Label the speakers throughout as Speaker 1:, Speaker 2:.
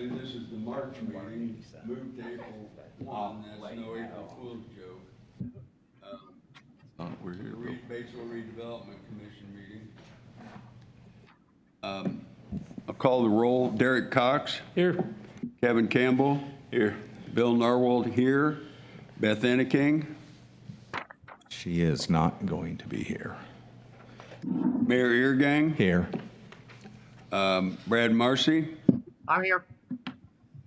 Speaker 1: Actually, this is the March meeting, moved to April 1, that's no April Fool's joke.
Speaker 2: We're here.
Speaker 1: Batesville Redevelopment Commission meeting. I'll call the roll. Derek Cox.
Speaker 3: Here.
Speaker 1: Kevin Campbell.
Speaker 2: Here.
Speaker 1: Bill Narwold here. Beth Enneking.
Speaker 2: She is not going to be here.
Speaker 1: Mayor Eargang.
Speaker 2: Here.
Speaker 1: Brad Marcy.
Speaker 4: I'm here.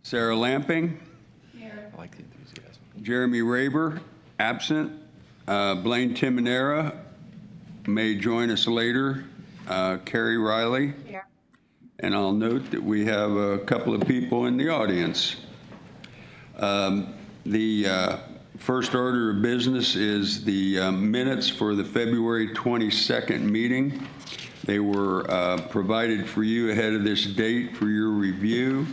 Speaker 1: Sarah Lamping.
Speaker 2: I like the enthusiasm.
Speaker 1: Jeremy Raber, absent. Blaine Timonera may join us later. Carrie Riley.
Speaker 4: Here.
Speaker 1: And I'll note that we have a couple of people in the audience. The first order of business is the minutes for the February 22nd meeting. They were provided for you ahead of this date for your review.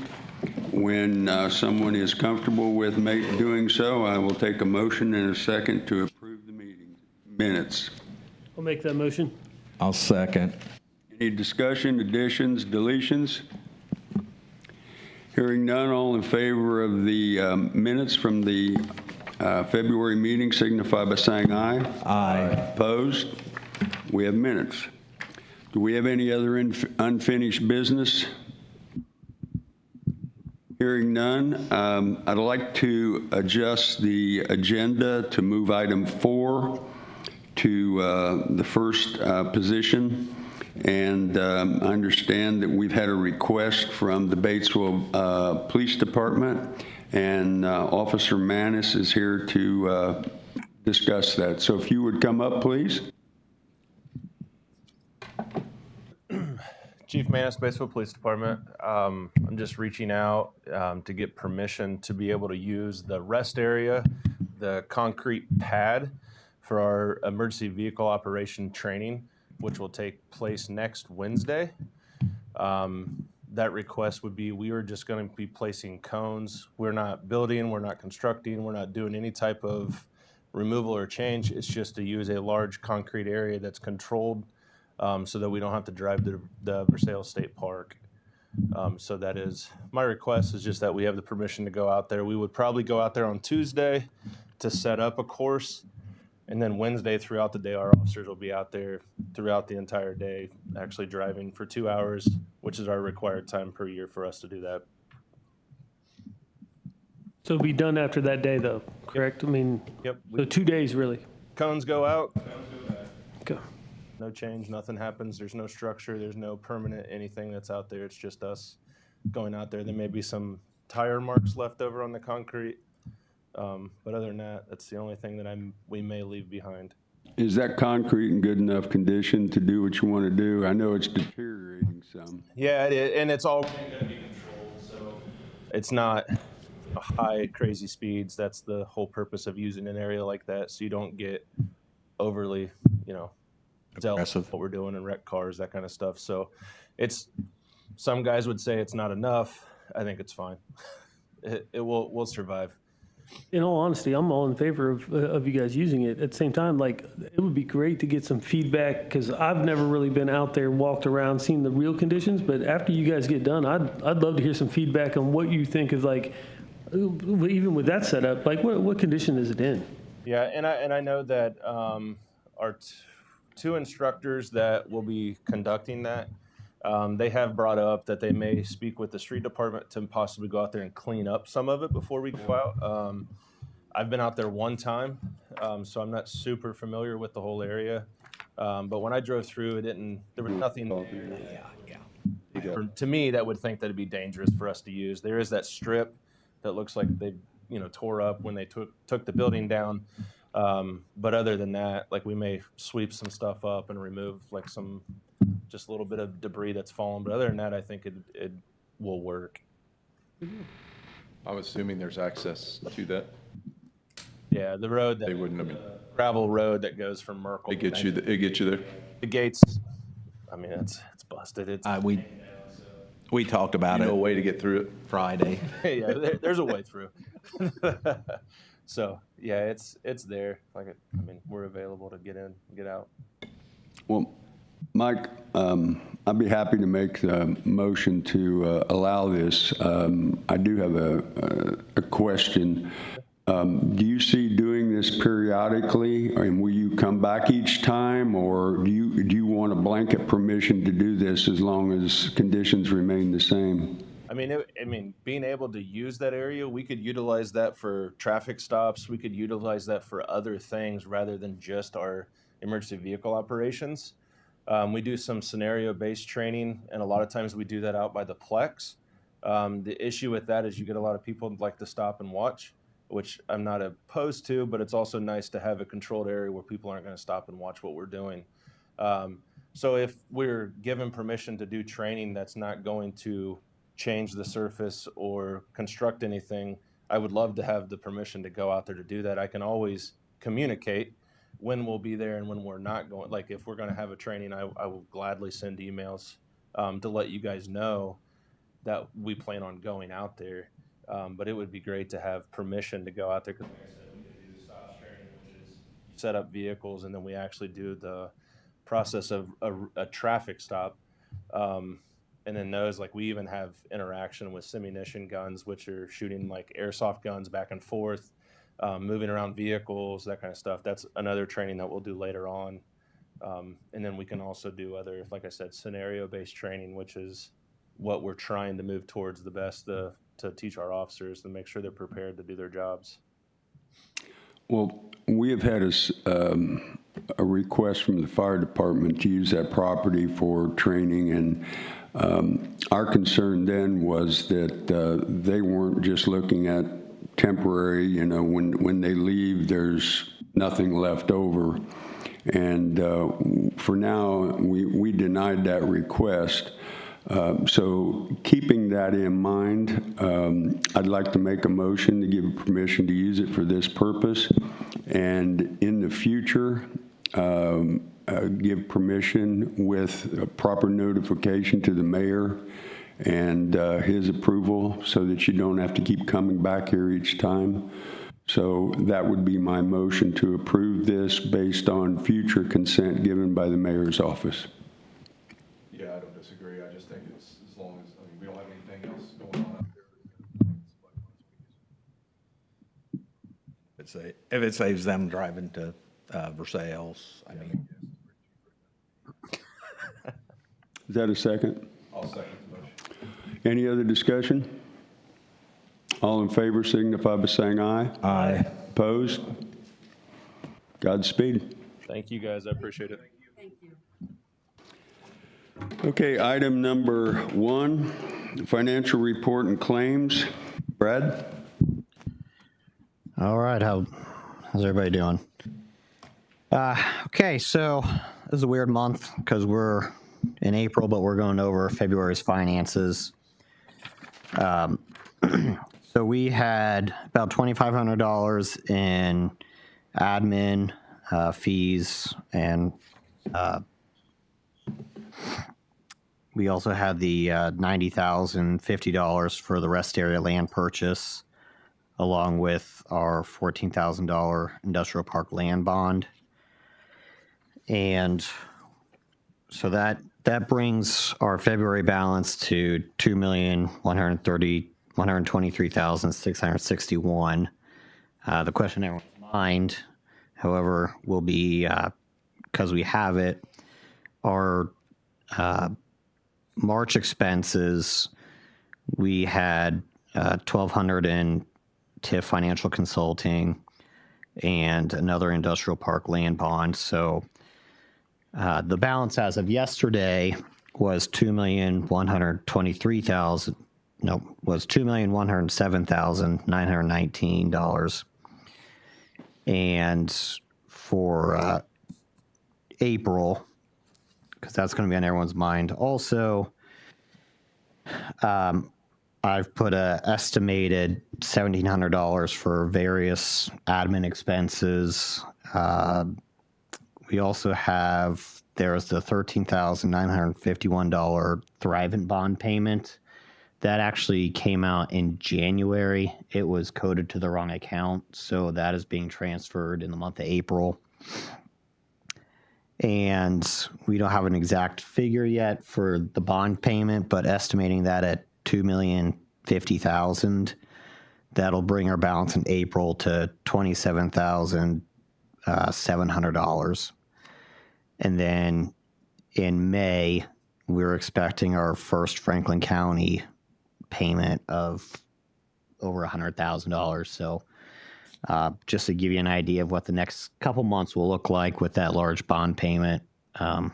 Speaker 1: When someone is comfortable with doing so, I will take a motion in a second to approve the meeting minutes.
Speaker 3: I'll make that motion.
Speaker 2: I'll second.
Speaker 1: Any discussion, additions, deletions? Hearing none, all in favor of the minutes from the February meeting signify by saying aye.
Speaker 2: Aye.
Speaker 1: Opposed? We have minutes. Do we have any other unfinished business? Hearing none, I'd like to adjust the agenda to move item 4 to the first position. And I understand that we've had a request from the Batesville Police Department, and Officer Manis is here to discuss that. So if you would come up, please.
Speaker 5: Chief Manis, Batesville Police Department. I'm just reaching out to get permission to be able to use the rest area, the concrete pad for our emergency vehicle operation training, which will take place next Wednesday. That request would be, we are just going to be placing cones. We're not building, we're not constructing, we're not doing any type of removal or change. It's just to use a large concrete area that's controlled so that we don't have to drive to the Versailles State Park. So that is, my request is just that we have the permission to go out there. We would probably go out there on Tuesday to set up a course. And then Wednesday throughout the day, our officers will be out there throughout the entire day, actually driving for 2 hours, which is our required time per year for us to do that.
Speaker 3: So it'll be done after that day, though, correct? I mean,
Speaker 5: Yep.
Speaker 3: so 2 days, really.
Speaker 5: Cones go out,
Speaker 3: Okay.
Speaker 5: no change, nothing happens. There's no structure, there's no permanent anything that's out there. It's just us going out there. There may be some tire marks left over on the concrete. But other than that, that's the only thing that we may leave behind.
Speaker 1: Is that concrete in good enough condition to do what you want to do? I know it's deteriorating some.
Speaker 5: Yeah, and it's all going to be controlled, so it's not high, crazy speeds. That's the whole purpose of using an area like that, so you don't get overly, zealous of what we're doing and wreck cars, that kind of stuff. So it's, some guys would say it's not enough. I think it's fine. We'll survive.
Speaker 3: In all honesty, I'm all in favor of you guys using it. At the same time, like, it would be great to get some feedback, because I've never really been out there, walked around, seen the real conditions. But after you guys get done, I'd love to hear some feedback on what you think is, like, even with that setup, like, what condition is it in?
Speaker 5: Yeah, and I know that our two instructors that will be conducting that, they have brought up that they may speak with the street department to possibly go out there and clean up some of it before we go out. I've been out there one time, so I'm not super familiar with the whole area. But when I drove through, there was nothing to me that would think that it'd be dangerous for us to use. There is that strip that looks like they tore up when they took the building down. But other than that, like, we may sweep some stuff up and remove like just a little bit of debris that's fallen. But other than that, I think it will work.
Speaker 6: I'm assuming there's access to that.
Speaker 5: Yeah, the road
Speaker 6: They wouldn't have been.
Speaker 5: gravel road that goes from Merkel.
Speaker 6: It gets you there.
Speaker 5: The gates. I mean, it's busted. It's
Speaker 2: We talked about
Speaker 6: You
Speaker 2: it
Speaker 6: know a way to get through it.
Speaker 2: Friday.
Speaker 5: yeah, there's a way through. So yeah, it's there. Like, I mean, we're available to get in, get out.
Speaker 1: Well, Mike, I'd be happy to make the motion to allow this. I do have a question. Do you see doing this periodically, and will you come back each time, or do you want a blanket permission to do this as long as conditions remain the same?
Speaker 5: I mean, being able to use that area, we could utilize that for traffic stops. We could utilize that for other things rather than just our emergency vehicle operations. We do some scenario-based training, and a lot of times we do that out by the Plex. The issue with that is you get a lot of people who like to stop and watch, which I'm not opposed to, but it's also nice to have a controlled area where people aren't going to stop and watch what we're doing. So if we're given permission to do training that's not going to change the surface or construct anything, I would love to have the permission to go out there to do that. I can always communicate when we'll be there and when we're not going. Like if we're going to have a training, I will gladly send emails to let you guys know that we plan on going out there. But it would be great to have permission to go out there because, like I said, we could do the stops training, which is set up vehicles, and then we actually do the process of a traffic stop. And then those, like we even have interaction with simunition guns, which are shooting like airsoft guns back and forth, moving around vehicles, that kind of stuff. That's another training that we'll do later on. And then we can also do other, like I said, scenario-based training, which is what we're trying to move towards the best to teach our officers to make sure they're prepared to do their jobs.
Speaker 1: Well, we have had a request from the fire department to use that property for training, and our concern then was that they weren't just looking at temporary, when they leave, there's nothing left over. And for now, we denied that request. So keeping that in mind, I'd like to make a motion to give permission to use it for this purpose. And in the future, give permission with proper notification to the mayor and his approval so that you don't have to keep coming back here each time. So that would be my motion to approve this based on future consent given by the mayor's office.
Speaker 6: Yeah, I don't disagree. I just think it's as long as, we don't have anything else going on out there.
Speaker 2: If it saves them driving to Versailles, I mean.
Speaker 1: Is that a second?
Speaker 6: I'll second the motion.
Speaker 1: Any other discussion? All in favor signify by saying aye.
Speaker 2: Aye.
Speaker 1: Opposed? Godspeed.
Speaker 5: Thank you guys. I appreciate it.
Speaker 1: Okay, item number 1, financial report and claims. Brad?
Speaker 4: All right, how's everybody doing? Okay, so this is a weird month because we're in April, but we're going over February's finances. So we had about $2,500 in admin fees, and we also had the $90,050 for the rest area land purchase, along with our $14,000 industrial park land bond. And so that brings our February balance to $2,123,661. The question in everyone's mind, however, will be, because we have it, our March expenses, we had $1,200 in TIF financial consulting and another industrial park land bond. So the balance as of yesterday was $2,107,919. And for April, because that's going to be on everyone's mind also, I've put a estimated $1,700 for various admin expenses. We also have, there's the $13,951 Thrivent bond payment. That actually came out in January. It was coded to the wrong account, so that is being transferred in the month of April. And we don't have an exact figure yet for the bond payment, but estimating that at $2,050,000, that'll bring our balance in April to $27,700. And then in May, we're expecting our first Franklin County payment of over $100,000. So just to give you an idea of what the next couple months will look like with that large bond payment. So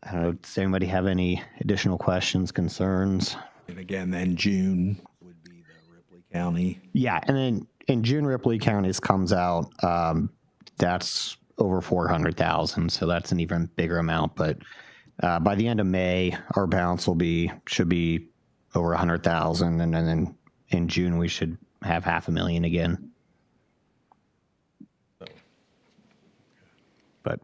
Speaker 4: I don't know, does anybody have any additional questions, concerns?
Speaker 2: And again, then June would be the Ripley County.
Speaker 4: Yeah, and then in June, Ripley County's comes out. That's over 400,000, so that's an even bigger amount. But by the end of May, our balance should be over 100,000, and then in June we should have $500,000 again. But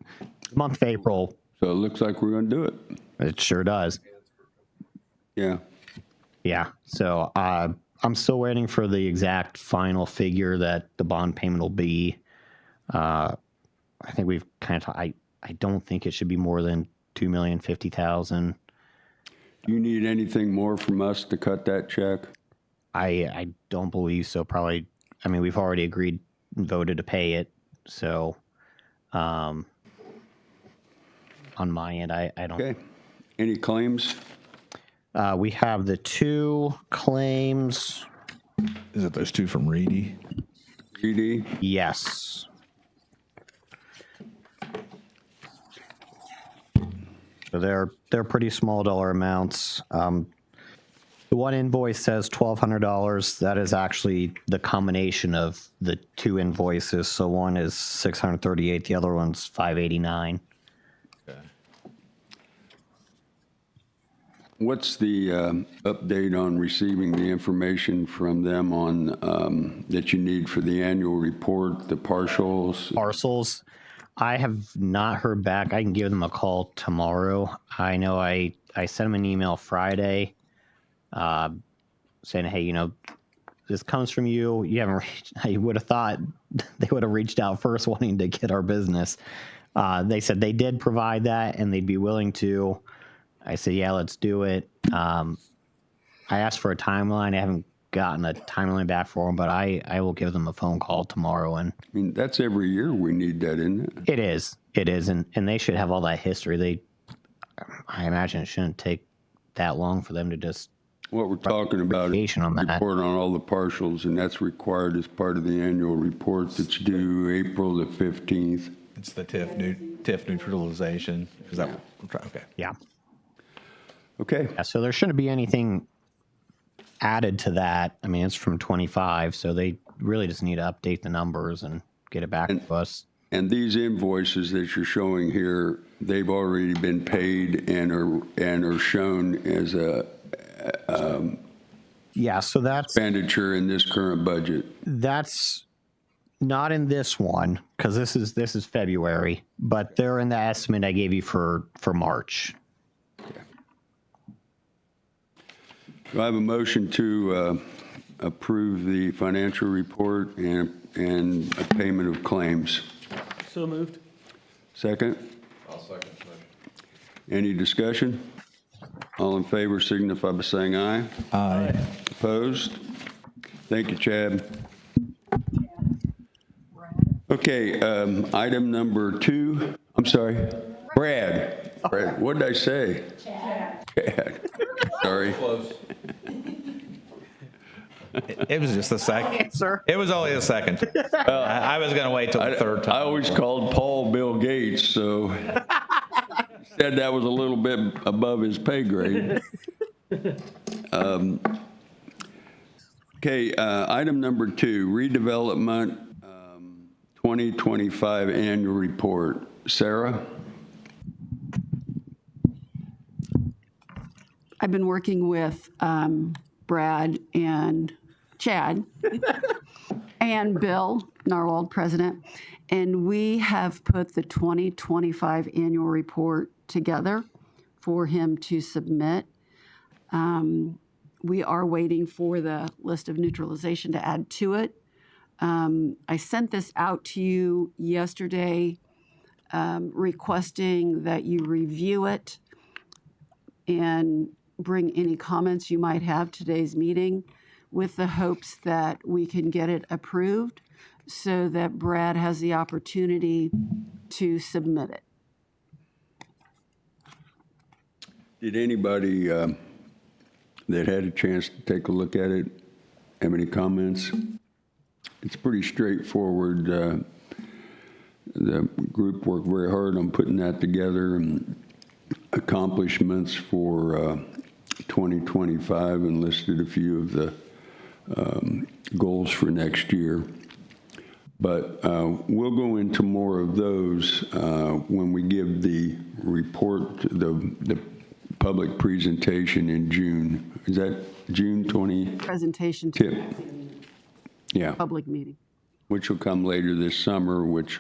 Speaker 4: month of April,
Speaker 1: So it looks like we're going to do it.
Speaker 4: it sure does.
Speaker 1: Yeah.
Speaker 4: Yeah. So I'm still waiting for the exact final figure that the bond payment will be. I think we've kind of, I don't think it should be more than $2,050,000.
Speaker 1: Do you need anything more from us to cut that check?
Speaker 4: I don't believe so. Probably, I mean, we've already agreed and voted to pay it. So on my end, I don't.
Speaker 1: Okay. Any claims?
Speaker 4: We have the 2 claims.
Speaker 2: Is it those 2 from Reedy?
Speaker 1: GD?
Speaker 4: Yes. So they're pretty small dollar amounts. The one invoice says $1,200. That is actually the combination of the 2 invoices. So one is $638, the other one's $589.
Speaker 1: What's the update on receiving the information from them on that you need for the annual report, the partials?
Speaker 4: Parcels. I have not heard back. I can give them a call tomorrow. I know I sent them an email Friday saying, hey, you know, this comes from you. You haven't reached, I would have thought they would have reached out first wanting to get our business. They said they did provide that and they'd be willing to. I said, yeah, let's do it. I asked for a timeline. I haven't gotten a timeline back for them, but I will give them a phone call tomorrow. And
Speaker 1: I mean, that's every year we need that, isn't it?
Speaker 4: it is. And they should have all that history. I imagine it shouldn't take that long for them to just
Speaker 1: What we're talking about is
Speaker 4: on that.
Speaker 1: report on all the partials, and that's required as part of the annual report that's due April the 15th.
Speaker 2: It's the TIF neutralization. Is that what I'm trying? Okay.
Speaker 4: Yeah.
Speaker 1: Okay.
Speaker 4: Yeah, so there shouldn't be anything added to that. I mean, it's from 25, so they really just need to update the numbers and get it back to us.
Speaker 1: And these invoices that you're showing here, they've already been paid and are shown as a
Speaker 4: Yeah, so that's
Speaker 1: expenditure in this current budget.
Speaker 4: not in this one because this is February, but they're in the estimate I gave you for March.
Speaker 1: Do I have a motion to approve the financial report and a payment of claims?
Speaker 3: So moved.
Speaker 1: Second?
Speaker 6: I'll second the motion.
Speaker 1: Any discussion? All in favor signify by saying aye.
Speaker 2: Aye.
Speaker 1: Opposed? Thank you, Chad. Okay, item number 2. I'm sorry. Brad. What did I say? Chad. Sorry.
Speaker 6: Close.
Speaker 2: It was just a second.
Speaker 4: Sir.
Speaker 2: It was only a second. I was going to wait till the third
Speaker 1: I
Speaker 2: time.
Speaker 1: always called Paul Bill Gates, so said that was a little bit above his pay grade. Okay, item number 2, redevelopment 2025 annual report. Sarah?
Speaker 7: I've been working with Brad and Chad and Bill Narwhal, president, and we have put the 2025 annual report together for him to submit. We are waiting for the list of neutralization to add to it. I sent this out to you yesterday, requesting that you review it and bring any comments you might have to today's meeting with the hopes that we can get it approved so that Brad has the opportunity to submit it.
Speaker 1: Did anybody that had a chance to take a look at it have any comments? It's pretty straightforward. The group worked very hard on putting that together, and accomplishments for 2025, and listed a few of the goals for next year. But we'll go into more of those when we give the report, the public presentation in June. Is that June 20?
Speaker 7: Presentation to
Speaker 1: Tip. Yeah,
Speaker 7: public meeting.
Speaker 1: which will come later this summer, which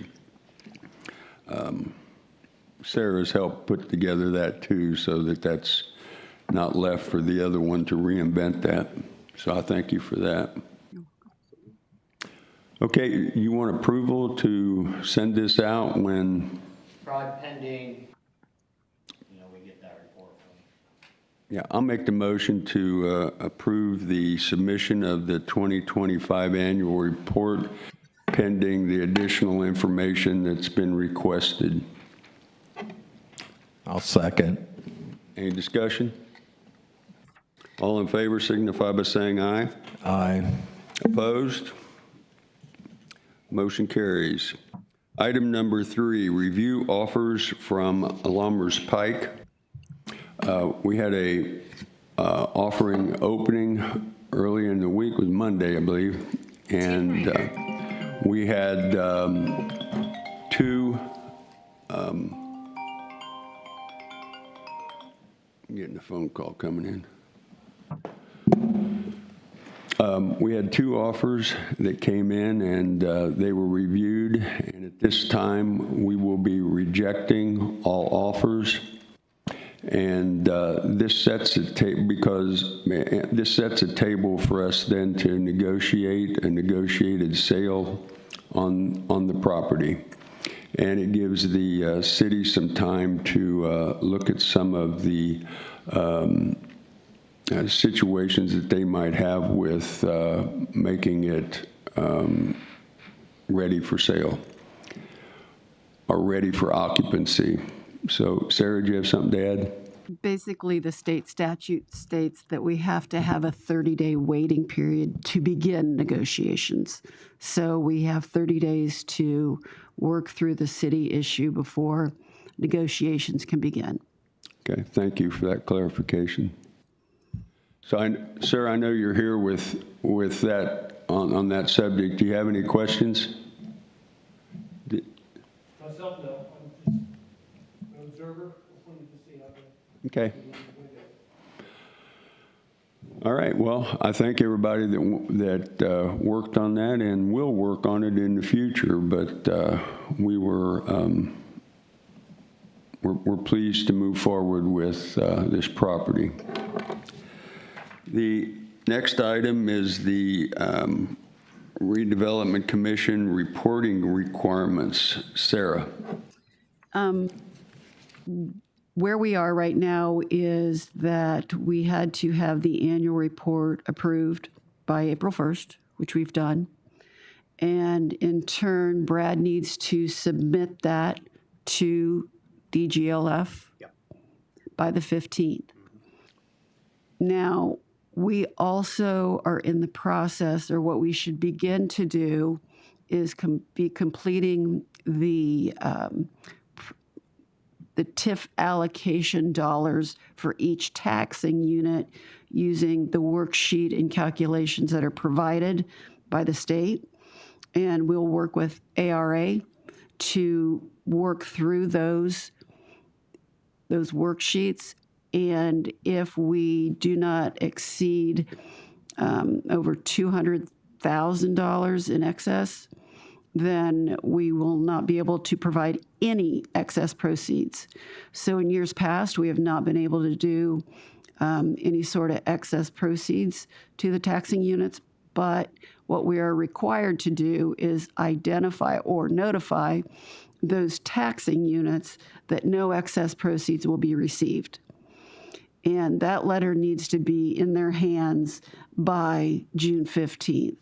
Speaker 1: Sarah's helped put together that too, so that that's not left for the other one to reinvent that. So I thank you for that. Okay, you want approval to send this out when?
Speaker 4: Fraud pending, we get that report from.
Speaker 1: Yeah, I'll make the motion to approve the submission of the 2025 annual report pending the additional information that's been requested.
Speaker 2: I'll second.
Speaker 1: Any discussion? All in favor signify by saying aye.
Speaker 2: Aye.
Speaker 1: Opposed? Motion carries. Item number 3, review offers from Lumbers Pike. We had a offering opening early in the week, it was Monday, I believe, and we had 2. I'm getting a phone call coming in. We had 2 offers that came in, and they were reviewed, and at this time, we will be rejecting all offers. And this sets a table for us then to negotiate a negotiated sale on the property. And it gives the city some time to look at some of the situations that they might have with making it ready for sale or ready for occupancy. So, Sarah, do you have something to add?
Speaker 7: Basically, the state statute states that we have to have a 30-day waiting period to begin negotiations. So we have 30 days to work through the city issue before negotiations can begin.
Speaker 1: Okay, thank you for that clarification. So, Sarah, I know you're here with that, on that subject. Do you have any questions?
Speaker 3: Myself, no. I'm just an observer. Just wanted to see how
Speaker 1: Okay. All right, well, I thank everybody that worked on that and will work on it in the future, but we're pleased to move forward with this property. The next item is the Redevelopment Commission reporting requirements. Sarah.
Speaker 7: Where we are right now is that we had to have the annual report approved by April 1st, which we've done. And in turn, Brad needs to submit that to DGLF by the 15th. Now, we also are in the process, or what we should begin to do is be completing the TIF allocation dollars for each taxing unit using the worksheet and calculations that are provided by the state. And we'll work with ARA to work through those worksheets. And if we do not exceed over $200,000 in excess, then we will not be able to provide any excess proceeds. So in years past, we have not been able to do any sort of excess proceeds to the taxing units but what we are required to do is identify or notify those taxing units that no excess proceeds will be received. And that letter needs to be in their hands by June 15th.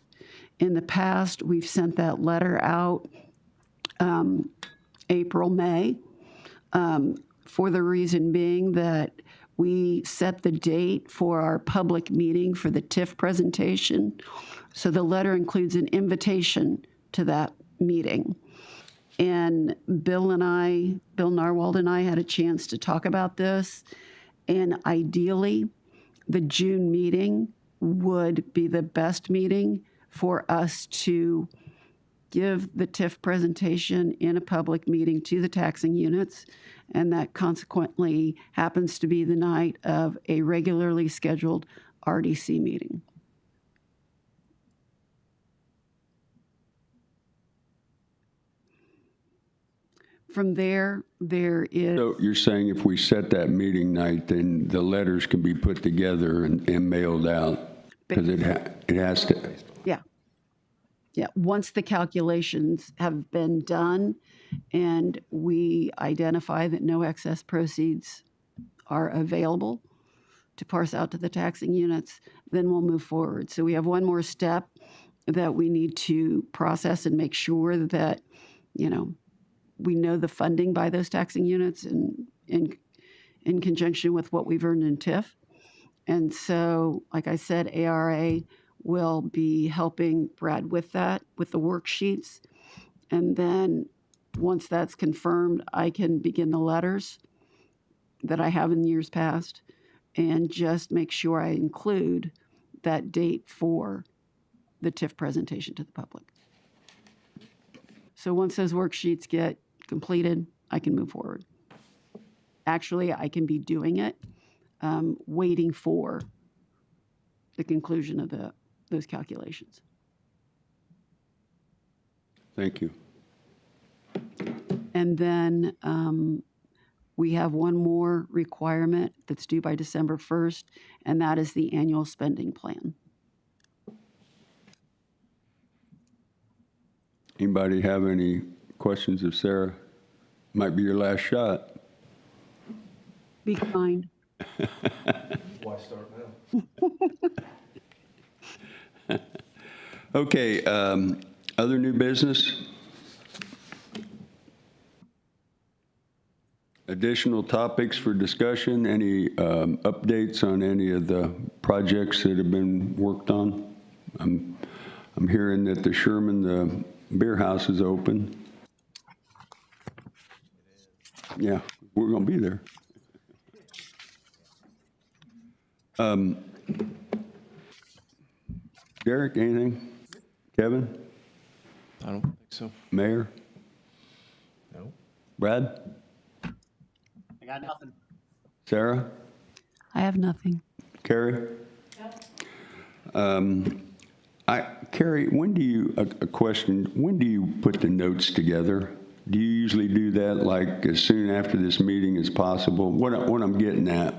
Speaker 7: In the past, we've sent that letter out April, May, for the reason being that we set the date for our public meeting for the TIF presentation. So the letter includes an invitation to that meeting. And Bill Narwald and I had a chance to talk about this. And ideally, the June meeting would be the best meeting for us to give the TIF presentation in a public meeting to the taxing units. And that consequently happens to be the night of a regularly scheduled RDC meeting. From there is,
Speaker 1: So you're saying if we set that meeting night, then the letters can be put together and mailed out? Because it has to,
Speaker 7: yeah. Yeah, once the calculations have been done and we identify that no excess proceeds are available to parse out to the taxing units, then we'll move forward. So we have one more step that we need to process and make sure that, we know the funding by those taxing units in conjunction with what we've earned in TIF. And so, like I said, ARA will be helping Brad with that, with the worksheets. And then once that's confirmed, I can begin the letters that I have in years past and just make sure I include that date for the TIF presentation to the public. So once those worksheets get completed, I can move forward. Actually, I can be doing it, waiting for the conclusion of those calculations.
Speaker 1: thank you.
Speaker 7: And then we have one more requirement that's due by December 1st, and that is the annual spending plan.
Speaker 1: Anybody have any questions of Sarah? Might be your last shot.
Speaker 7: Be kind.
Speaker 6: Why start now?
Speaker 1: Okay, other new business? Additional topics for discussion? Any updates on any of the projects that have been worked on? I'm hearing that the Sherman, the beer house is open. Yeah, we're going to be there. Derek, anything? Kevin?
Speaker 2: I don't think so.
Speaker 1: Mayor?
Speaker 2: No.
Speaker 1: Brad?
Speaker 8: I got nothing.
Speaker 1: Sarah?
Speaker 7: I have nothing.
Speaker 1: Carrie? Carrie, when do you, a question, when do you put the notes together? Do you usually do that like as soon after this meeting as possible? What I'm getting at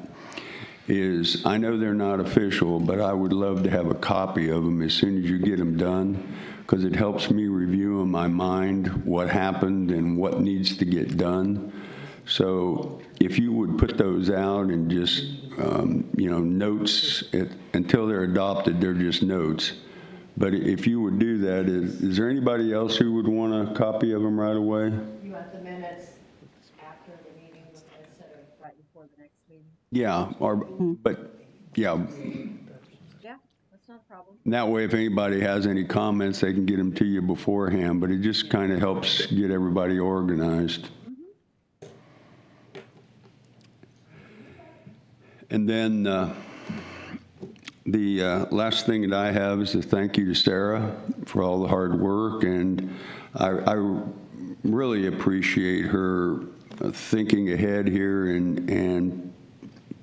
Speaker 1: is, I know they're not official, but I would love to have a copy of them as soon as you get them done, because it helps me review in my mind what happened and what needs to get done. So if you would put those out and just, notes, until they're adopted, they're just notes. But if you would do that, is there anybody else who would want a copy of them right away?
Speaker 9: You want the minutes after the meeting instead of right before the next meeting?
Speaker 1: Yeah, yeah.
Speaker 9: Yeah, that's not a problem.
Speaker 1: That way, if anybody has any comments, they can get them to you beforehand, but it just kind of helps get everybody organized. And then the last thing that I have is a thank you to Sarah for all the hard work, and I really appreciate her thinking ahead here and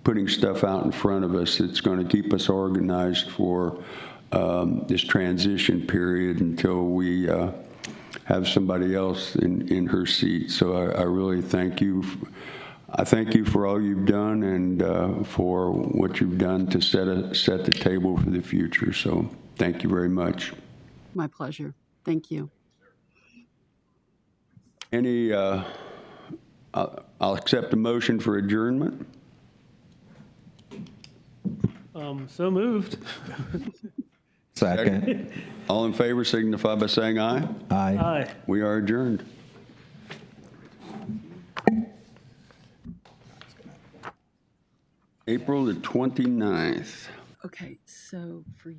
Speaker 1: putting stuff out in front of us that's going to keep us organized for this transition period until we have somebody else in her seat. So I really thank you. I thank you for all you've done and for what you've done to set the table for the future. So thank you very much.
Speaker 7: My pleasure. Thank you.
Speaker 1: Any, I'll accept a motion for adjournment.
Speaker 3: So moved.
Speaker 2: Second.
Speaker 1: All in favor signify by saying aye.
Speaker 2: Aye.
Speaker 3: Aye.
Speaker 1: We are adjourned. April the 29th.
Speaker 7: Okay, so for